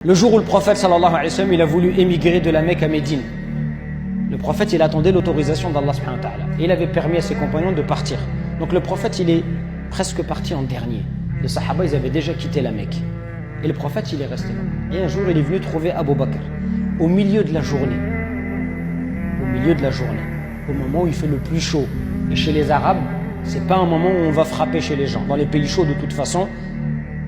Le jour où le prophète sallallahu alayhi wa sallam il a voulu émigrer de la Mecque à Médine, le prophète il attendait l'autorisation d'Allah subhanahu wa ta'ala et il avait permis à ses compagnons de partir. Donc le prophète il est presque parti en dernier. Les sahaba ils avaient déjà quitté la Mecque et le prophète il est resté là. Et un jour il est venu trouver Abu Bakr au milieu de la journée, au moment où il fait le plus chaud. Et chez les Arabes c'est pas un moment où on va frapper chez les gens. Dans les pays chauds de toute façon,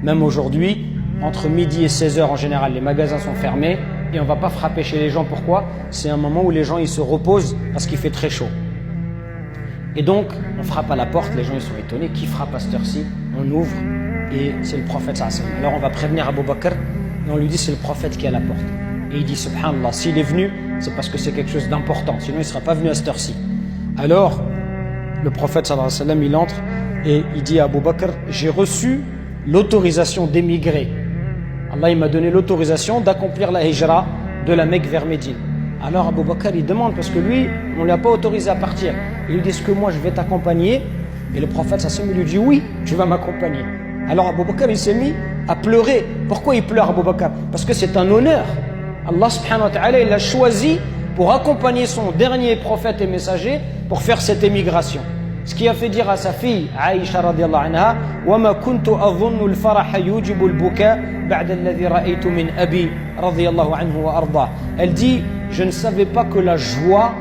même aujourd'hui, entre midi et 16h en général, les magasins sont fermés et on ne va pas frapper chez les gens. Pourquoi? C'est un moment où les gens ils se reposent parce qu'il fait très chaud. Et donc, on frappe à la porte, les gens ils sont étonnés. Qui frappe à cette heure-ci? On ouvre et c'est le prophète sallallahu alayhi wa sallam. Alors on va prévenir Abu Bakr et on lui dit c'est le prophète qui est à la porte. Et il dit subhanallah, s'il est venu, c'est parce que c'est quelque chose d'important. Sinon il ne sera pas venu à cette heure-ci. Alors, le prophète sallallahu alayhi wa sallam, il entre et il dit à Abu Bakr, j'ai reçu l'autorisation d'émigrer. Allah il m'a donné l'autorisation d'accomplir la hijra de la Mecque vers Médine. Alors Abu Bakr il demande parce que lui on ne l'a pas autorisé à partir. Il lui dit est-ce que moi je vais t'accompagner? Et le prophète sallallahu alayhi wa sallam lui dit oui, tu vas m'accompagner. Alors Abu Bakr il s'est mis à pleurer. Pourquoi il pleure Abu Bakr? Parce que c'est un honneur. Allah subhanahu wa ta'ala il l'a choisi pour accompagner son dernier prophète et messager pour faire cette émigration. Ce qui a fait dire à sa fille Aïcha radiyallahu anha وَمَا كُنْتُ أَظُنُّ الْفَرَحَ يُوجِبُ الْبُكَاءَ بَعْدَ الَّذِي رَأَيْتُ مِنْ أَبِي رضي الله عنه وأرضاه. Elle dit je ne savais pas que la joie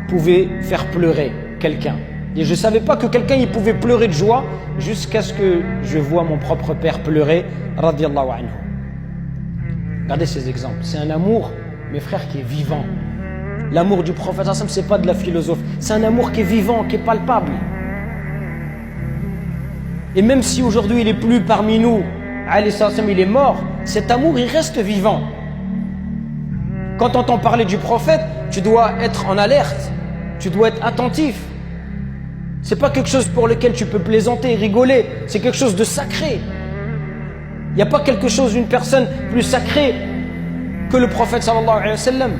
pouvait faire pleurer quelqu'un. Et je ne savais pas que quelqu'un il pouvait pleurer de joie jusqu'à ce que je vois mon propre père pleurer radiyallahu anhu. Regardez ces exemples. C'est un amour, mes frères, qui est vivant. L'amour du prophète, ce n'est pas de la philosophie. C'est un amour qui est vivant, qui est palpable. Et même si aujourd'hui il n'est plus parmi nous, il est mort, cet amour il reste vivant. Quand tu entends parler du prophète, tu dois être en alerte, tu dois être attentif. Ce n'est pas quelque chose pour lequel tu peux plaisanter, rigoler, c'est quelque chose de sacré. Il n'y a pas quelque chose, une personne plus sacrée que le prophète sallallahu alayhi wa sallam.